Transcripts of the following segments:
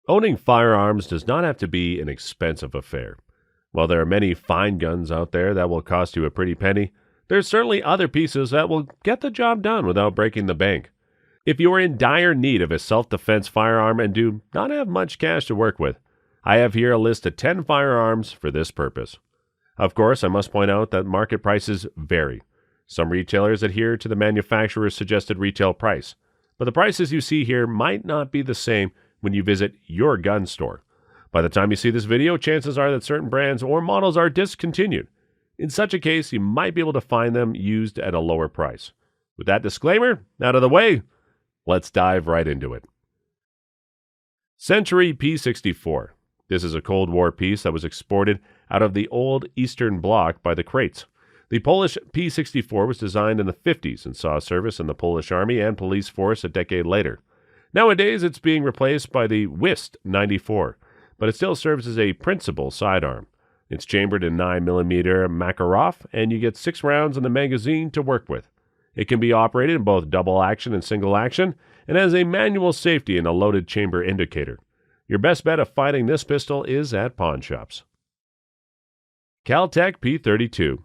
Owning firearms does not have to be an expensive affair. While there are many fine guns out there that will cost you a pretty penny, there's certainly other pieces that will get the job done without breaking the bank. If you are in dire need of a self-defense firearm and do not have much cash to work with, I have here a list of 10 firearms for this purpose. Of course, I must point out that market prices vary. Some retailers adhere to the manufacturer's suggested retail price, but the prices you see here might not be the same when you visit your gun store. By the time you see this video, chances are that certain brands or models are discontinued. In such a case, you might be able to find them used at a lower price. With that disclaimer out of the way, let's dive right into it. Century P64. This is a Cold War piece that was exported out of the old Eastern Bloc by the crates. The Polish P64 was designed in the 50s and saw service in the Polish Army and police force a decade later. Nowadays, it's being replaced by the Wist 94, but it still serves as a principal sidearm. It's chambered in 9mm Makarov, and you get 6 rounds in the magazine to work with. It can be operated in both double action and single action, and has a manual safety and a loaded chamber indicator. Your best bet of finding this pistol is at pawn shops. Caltech P32.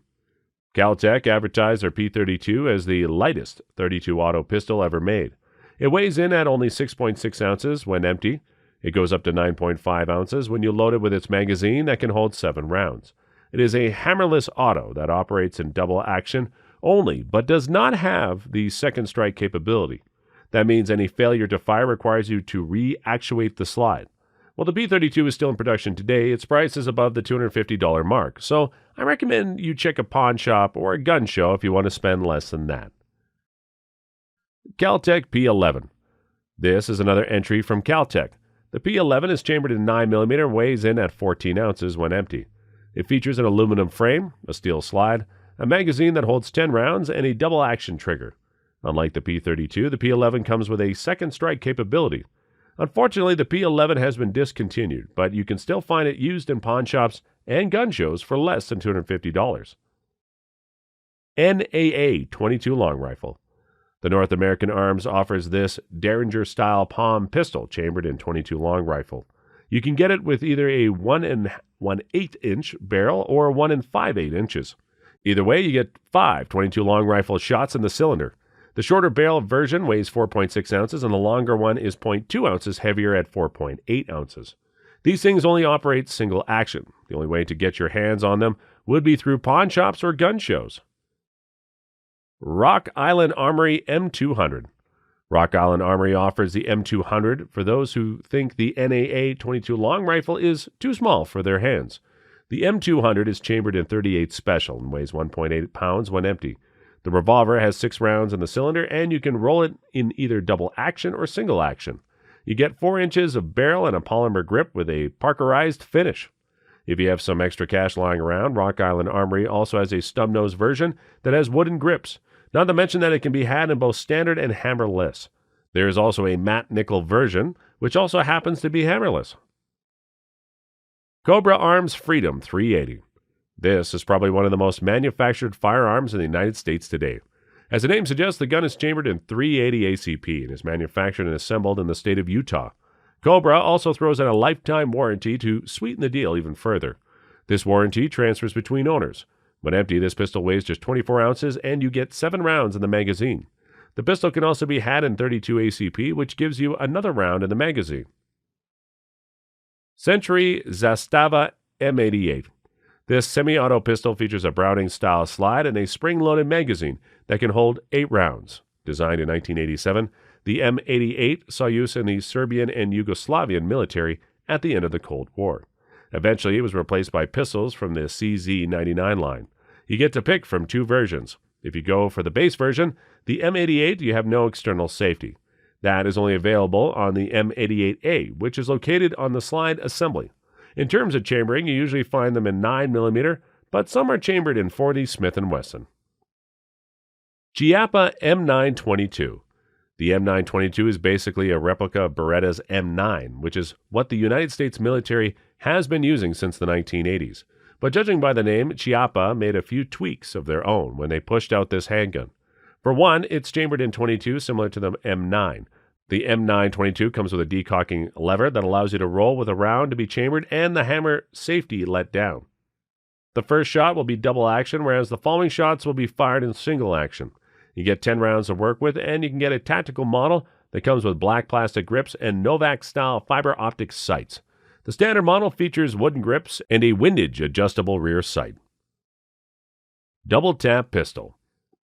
Caltech advertised their P32 as the lightest .32 auto pistol ever made. It weighs in at only 6.6 ounces when empty. It goes up to 9.5 ounces when you load it with its magazine that can hold 7 rounds. It is a hammerless auto that operates in double action only, but does not have the second strike capability. That means any failure to fire requires you to re-actuate the slide. While the P32 is still in production today, its price is above the $250 mark, so I recommend you check a pawn shop or a gun show if you want to spend less than that. Caltech P11. This is another entry from Caltech. The P11 is chambered in 9mm and weighs in at 14 ounces when empty. It features an aluminum frame, a steel slide, a magazine that holds 10 rounds, and a double-action trigger. Unlike the P32, the P11 comes with a second strike capability. Unfortunately, the P11 has been discontinued, but you can still find it used in pawn shops and gun shows for less than $250. NAA-22 Long Rifle. The North American Arms offers this Derringer-style palm pistol chambered in .22 long rifle. You can get it with either a 1 1/8 inch barrel or 1 5/8 inches. Either way, you get 5 .22 long rifle shots in the cylinder. The shorter barrel version weighs 4.6 ounces, and the longer one is 0.2 ounces heavier at 4.8 ounces. These things only operate single action. The only way to get your hands on them would be through pawn shops or gun shows. Rock Island Armory M200. Rock Island Armory offers the M200 for those who think the NAA-22 long rifle is too small for their hands. The M200 is chambered in .38 Special and weighs 1.8 pounds when empty. The revolver has 6 rounds in the cylinder, and you can roll it in either double action or single action. You get 4 inches of barrel and a polymer grip with a parkerized finish. If you have some extra cash lying around, Rock Island Armory also has a stub-nose version that has wooden grips, not to mention that it can be had in both standard and hammerless. There is also a matte nickel version, which also happens to be hammerless. Cobra Arms Freedom 380. This is probably one of the most manufactured firearms in the United States today. As the name suggests, the gun is chambered in .380 ACP and is manufactured and assembled in the state of Utah. Cobra also throws in a lifetime warranty to sweeten the deal even further. This warranty transfers between owners. When empty, this pistol weighs just 24 ounces and you get 7 rounds in the magazine. The pistol can also be had in .32 ACP, which gives you another round in the magazine. Century Zastava M88. This semi-auto pistol features a Browning-style slide and a spring-loaded magazine that can hold 8 rounds. Designed in 1987, the M88 saw use in the Serbian and Yugoslavian military at the end of the Cold War. Eventually, it was replaced by pistols from the CZ99 line. You get to pick from 2 versions. If you go for the base version, the M88, you have no external safety. That is only available on the M88A, which is located on the slide assembly. In terms of chambering, you usually find them in 9mm, but some are chambered in .40 Smith & Wesson. Chiapa M922. The M922 is basically a replica of Beretta's M9, which is what the United States military has been using since the 1980s. But judging by the name, Chiapa made a few tweaks of their own when they pushed out this handgun. For one, it's chambered in .22 similar to the M9. The M922 comes with a decocking lever that allows you to roll with a round to be chambered and the hammer safety let down. The first shot will be double action, whereas the following shots will be fired in single action. You get 10 rounds to work with, and you can get a tactical model that comes with black plastic grips and Novak-style fiber optic sights. The standard model features wooden grips and a windage adjustable rear sight. Double Tap Pistol.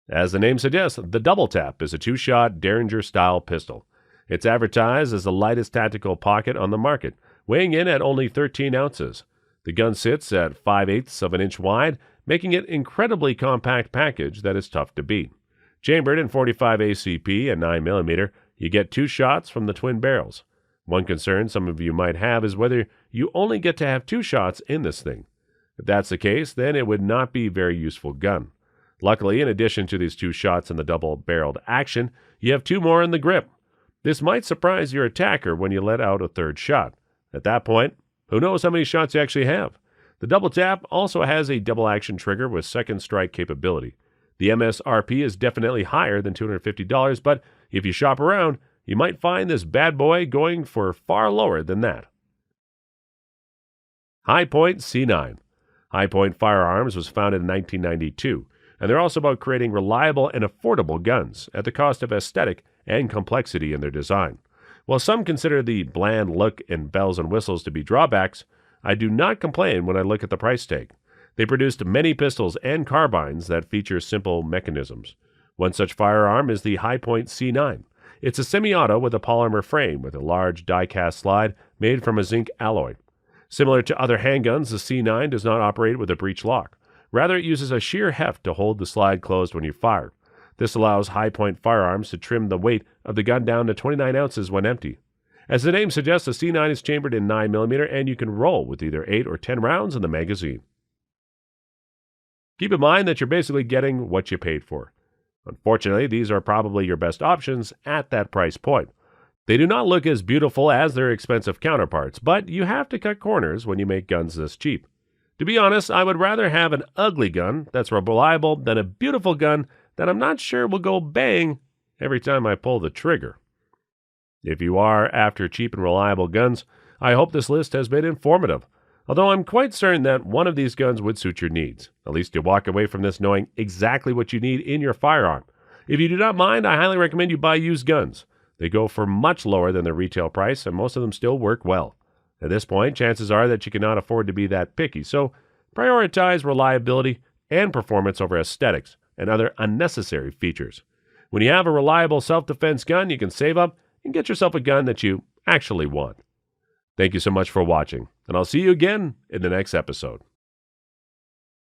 As the name suggests, the Double Tap is a two-shot Derringer-style pistol. It's advertised as the lightest tactical pocket on the market, weighing in at only 13 ounces. The gun sits at 5/8 of an inch wide, making it an incredibly compact package that is tough to beat. Chambered in 45 ACP and 9mm, you get 2 shots from the twin barrels. One concern some of you might have is whether you only get to have 2 shots in this thing. If that's the case, then it would not be a very useful gun. Luckily, in addition to these 2 shots in the double-barreled action, you have 2 more in the grip. This might surprise your attacker when you let out a 3rd shot. At that point, who knows how many shots you actually have? The Double Tap also has a double-action trigger with second strike capability. The MSRP is definitely higher than $250, but if you shop around, you might find this bad boy going for far lower than that. Highpoint C9. Highpoint Firearms was founded in 1992, and they're also about creating reliable and affordable guns at the cost of aesthetic and complexity in their design. While some consider the bland look and bells and whistles to be drawbacks, I do not complain when I look at the price tag. They produced many pistols and carbines that feature simple mechanisms. One such firearm is the Highpoint C9. It's a semi-auto with a polymer frame with a large die-cast slide made from a zinc alloy. Similar to other handguns, the C9 does not operate with a breech lock. Rather, it uses a sheer heft to hold the slide closed when you fire. This allows Highpoint Firearms to trim the weight of the gun down to 29 ounces when empty. As the name suggests, the C9 is chambered in 9mm, and you can roll with either 8 or 10 rounds in the magazine. Keep in mind that you're basically getting what you paid for. Unfortunately, these are probably your best options at that price point. They do not look as beautiful as their expensive counterparts, but you have to cut corners when you make guns this cheap. To be honest, I would rather have an ugly gun that's reliable than a beautiful gun that I'm not sure will go bang every time I pull the trigger. If you are after cheap and reliable guns, I hope this list has been informative. Although I'm quite certain that one of these guns would suit your needs. At least you walk away from this knowing exactly what you need in your firearm. If you do not mind, I highly recommend you buy used guns. They go for much lower than their retail price, and most of them still work well. At this point, chances are that you cannot afford to be that picky, so prioritize reliability and performance over aesthetics and other unnecessary features. When you have a reliable self-defense gun, you can save up and get yourself a gun that you actually want. Thank you so much for watching, and I'll see you again in the next episode.